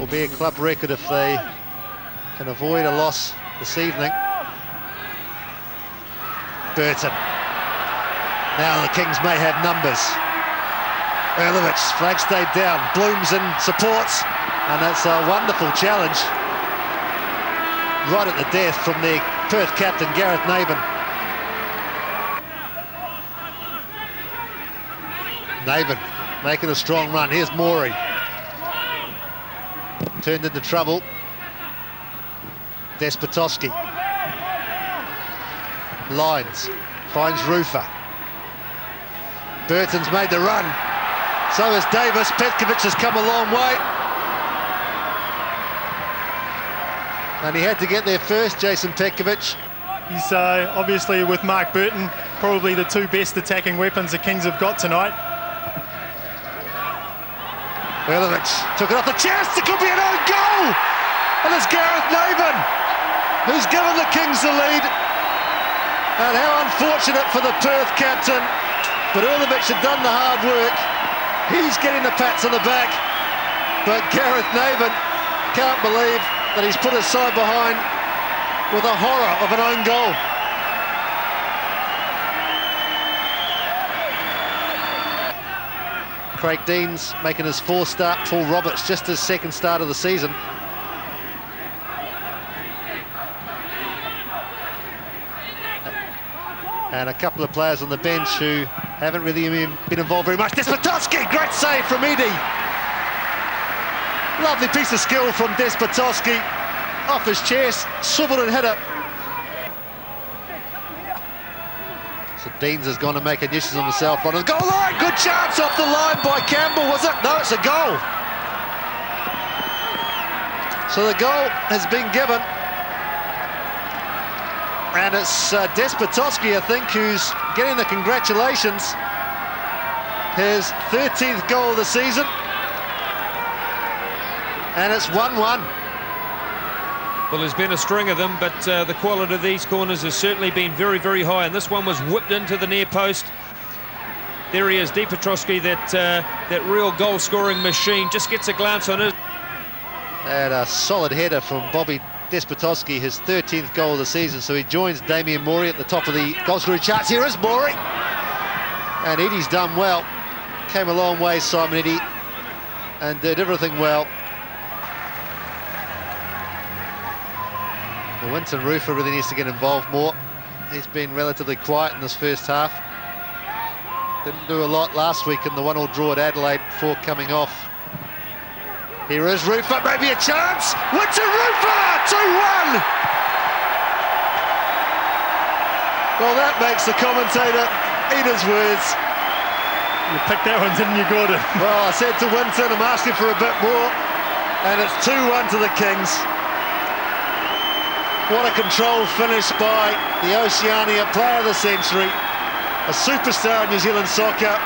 will be a club record if they can avoid a loss this evening. Burton. Now the Kings may have numbers. Erlovich, flag stayed down, Blooms in supports, and that's a wonderful challenge. Right at the death from their Perth captain, Gareth Naven. Naven making a strong run. Here's Morey. Turned into trouble. Despotowski. Lines. Finds Rufer. Burton's made the run. So has Davis. Petkovic has come a long way. And he had to get there first, Jason Petkovic. He's obviously, with Mark Burton, probably the two best attacking weapons the Kings have got tonight. Erlovich took it off the chest. It could be an own goal. And it's Gareth Naven who's given the Kings the lead. And how unfortunate for the Perth captain. But Erlovich had done the hard work. He's getting the pats on the back. But Gareth Naven can't believe that he's put his side behind with a horror of an own goal. Craig Dean's making his fourth start. Paul Roberts just his second start of the season. And a couple of players on the bench who haven't really been involved very much. Despotowski, great save from Edie. Lovely piece of skill from Despotowski. Off his chest, swiveled and hit it. So Deans has gone to make a nuisance of himself on the goal line. Good chance off the line by Campbell, was it? No, it's a goal. So the goal has been given. And it's Despotowski, I think, who's getting the congratulations. His 13th goal of the season. And it's 1-1. Well, there's been a string of them, but the quality of these corners has certainly been very, very high. And this one was whipped into the near post. There he is, Despotowski, that real goal-scoring machine. Just gets a glance on it. And a solid header from Bobby Despotowski, his 13th goal of the season, so he joins Damien Morey at the top of the goal-scoring charts. Here is Morey, and Eddie's done well. Came a long way, Simon Eddie, and did everything well. Well, Winton Rufer really needs to get involved more. He's been relatively quiet in this first half. Didn't do a lot last week in the 1-1 draw at Adelaide before coming off. Here is Rufer, maybe a chance. Winton Rufer, 2-1. Well, that makes the commentator eat his words. You picked that one, didn't you, Gordon? Well, I said to Winton, I'm asking for a bit more, and it's 2-1 to the Kings. What a controlled finish by the Oceania player of the century, a superstar in New Zealand soccer.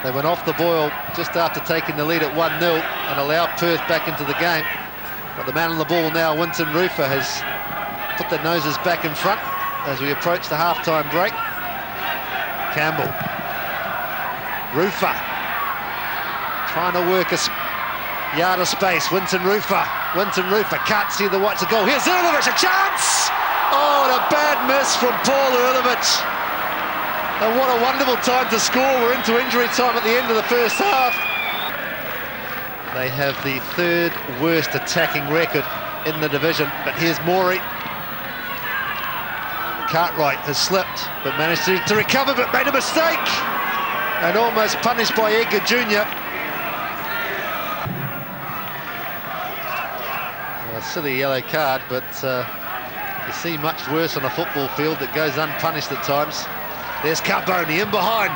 They went off the boil just after taking the lead at 1-0 and allowed Perth back into the game. But the man on the ball now, Winton Rufer, has put their noses back in front as we approach the half-time break. Campbell. Rufer. Trying to work a yard of space. Winton Rufer. Winton Rufer can't see the whites of goal. Here's Erlovich, a chance! Oh, and a bad miss from Paul Erlovich. And what a wonderful time to score. We're into injury time at the end of the first half. They have the third worst attacking record in the division. But here's Morey. Cartwright has slipped, but managed to recover, but made a mistake. And almost punished by Edgar Jr. A silly yellow card, but you see much worse on a football field that goes unpunished at times. There's Carboni in behind.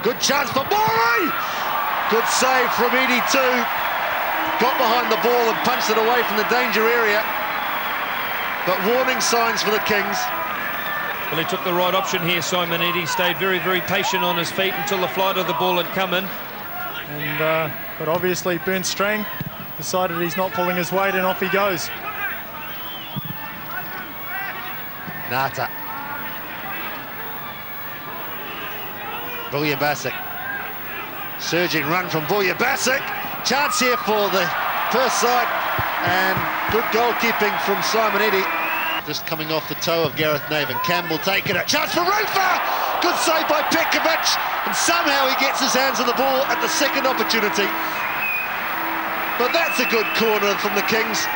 Good chance for Morey! Good save from Edie too. Got behind the ball and punched it away from the danger area. But warning signs for the Kings. Well, he took the right option here, Simon Edie. Stayed very, very patient on his feet until the flight of the ball had come in. And but obviously Bernd Strang decided he's not pulling his weight, and off he goes. Nata. Buljabasic. Surging run from Buljabasic. Chance here for the Perth side, and good goalkeeping from Simon Eddy. Just coming off the toe of Gareth Naven. Campbell taking it. Chance for Rufa! Good save by Pekovic, and somehow he gets his hands on the ball at the second opportunity. But that's a good corner from the Kings,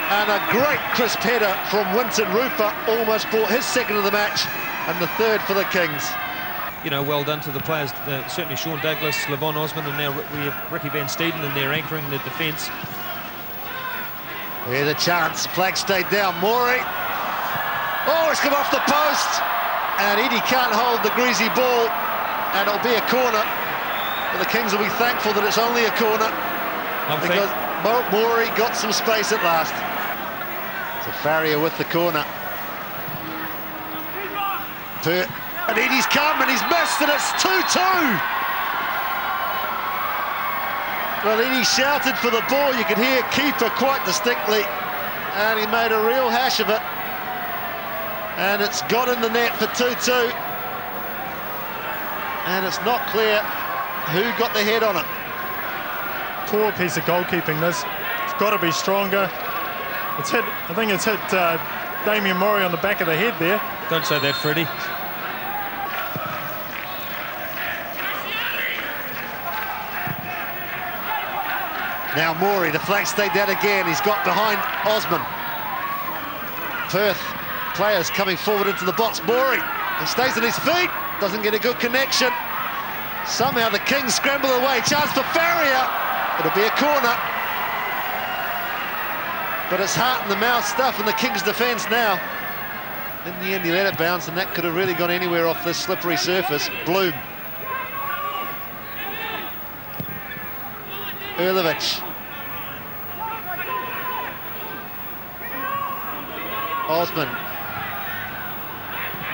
and a great crisp header from Winton. Rufa almost brought his second of the match, and the third for the Kings. You know, well done to the players, certainly Sean Douglas, Levon Osmond, and now we have Ricky Van Steeden in there anchoring the defence. Here's a chance, flag stayed down, Morey. Oh, it's come off the post, and Eddy can't hold the greasy ball, and it'll be a corner. But the Kings will be thankful that it's only a corner, because Morey got some space at last. So Farrier with the corner. And Eddy's come and he's missed, and it's 2-2. Well, Eddy shouted for the ball. You could hear keeper quite distinctly, and he made a real hash of it. And it's got in the net for 2-2. And it's not clear who got the head on it. Poor piece of goalkeeping, this. It's got to be stronger. It's hit, I think it's hit Damien Morey on the back of the head there. Don't say that, Freddie. Now Morey, the flag stayed down again. He's got behind Osman. Perth players coming forward into the box. Morey, he stays on his feet, doesn't get a good connection. Somehow the Kings scramble away. Chance for Farrier. It'll be a corner. But it's heart in the mouth stuff in the Kings defence now. In the end, he let it bounce, and that could have really gone anywhere off this slippery surface. Bloom. Erlovic. Osman.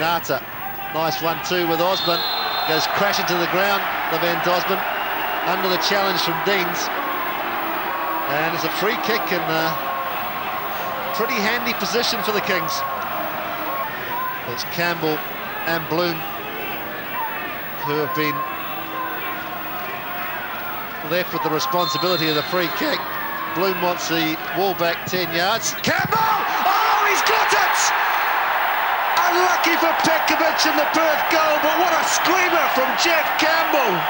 Nata. Nice 1-2 with Osman. Goes crashing to the ground, Levent Osman, under the challenge from Deans. And it's a free kick in a pretty handy position for the Kings. It's Campbell and Bloom who have been left with the responsibility of the free kick. Bloom wants the wall back 10 yards. Campbell! Oh, he's got it! Unlucky for Pekovic in the Perth goal, but what a screamer from Jeff Campbell!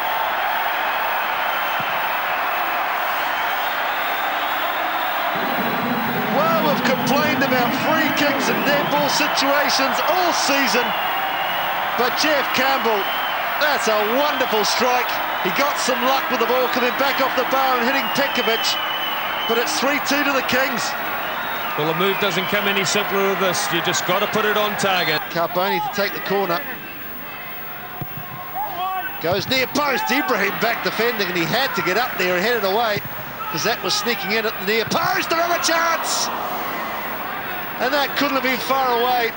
Well, we've complained about free kicks and dead ball situations all season, but Jeff Campbell, that's a wonderful strike. He got some luck with the ball coming back off the bar and hitting Pekovic, but it's 3-2 to the Kings. Well, the move doesn't come any simpler than this. You just got to put it on target. Carboni to take the corner. Goes near post. Ibrahim back defending, and he had to get up there and head it away, because that was sneaking in at the near post. Another chance! And that couldn't have been far away.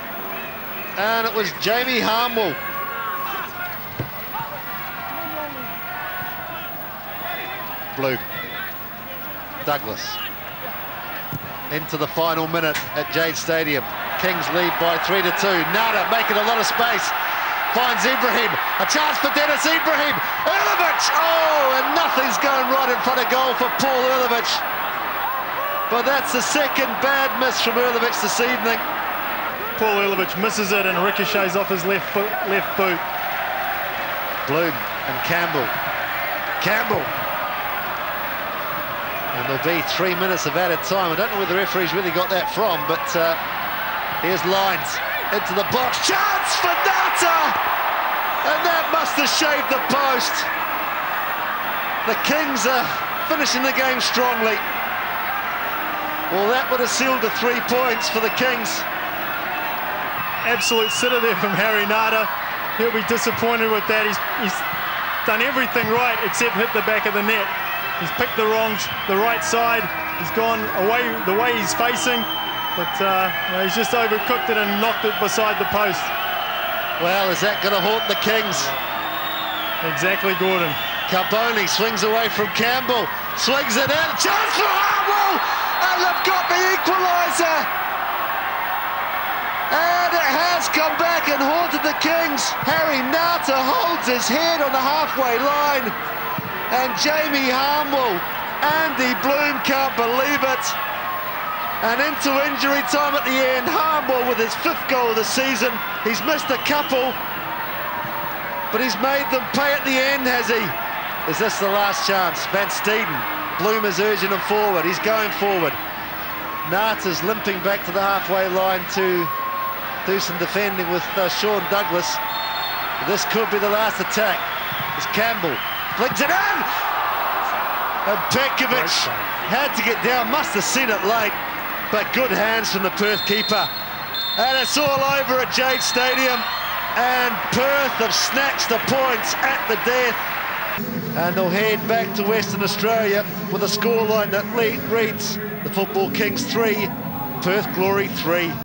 And it was Jamie Harmwell. Bloom. Douglas. Into the final minute at Jade Stadium. Kings lead by 3-2. Nada making a lot of space. Finds Ibrahim. A chance for Dennis Ibrahim. Erlovic! Oh, and nothing's going right in front of goal for Paul Erlovic. But that's the second bad miss from Erlovic this evening. Paul Erlovic misses it and ricochets off his left boot. Bloom and Campbell. Campbell. And there'll be 3 minutes of added time. I don't know where the referee's really got that from, but here's Lines into the box. Chance for Nata! And that must have shaved the post. The Kings are finishing the game strongly. Well, that would have sealed the 3 points for the Kings. Absolute sitter there from Harry Nata. He'll be disappointed with that. He's done everything right except hit the back of the net. He's picked the right side. He's gone away the way he's facing, but he's just overcooked it and knocked it beside the post. Well, is that going to haunt the Kings? Exactly, Gordon. Carboni swings away from Campbell, swings it in, chance for Hartwell, and they've got the equaliser. And it has come back and haunted the Kings. Harry Nata holds his head on the halfway line. And Jamie Harmwell Andy Bloom can't believe it. And into injury time at the end. Harmwell with his 5th goal of the season. He's missed a couple, but he's made them pay at the end, has he? Is this the last chance? Van Steeden. Bloom is urging him forward. He's going forward. Nata's limping back to the halfway line to do some defending with Sean Douglas. This could be the last attack. It's Campbell. Flicks it in! And Pekovic had to get down. Must have seen it late. But good hands from the Perth keeper. And it's all over at Jade Stadium. And Perth have snatched the points at the death. And they'll head back to Western Australia with a scoreline that reads the Football Kings 3, Perth Glory 3.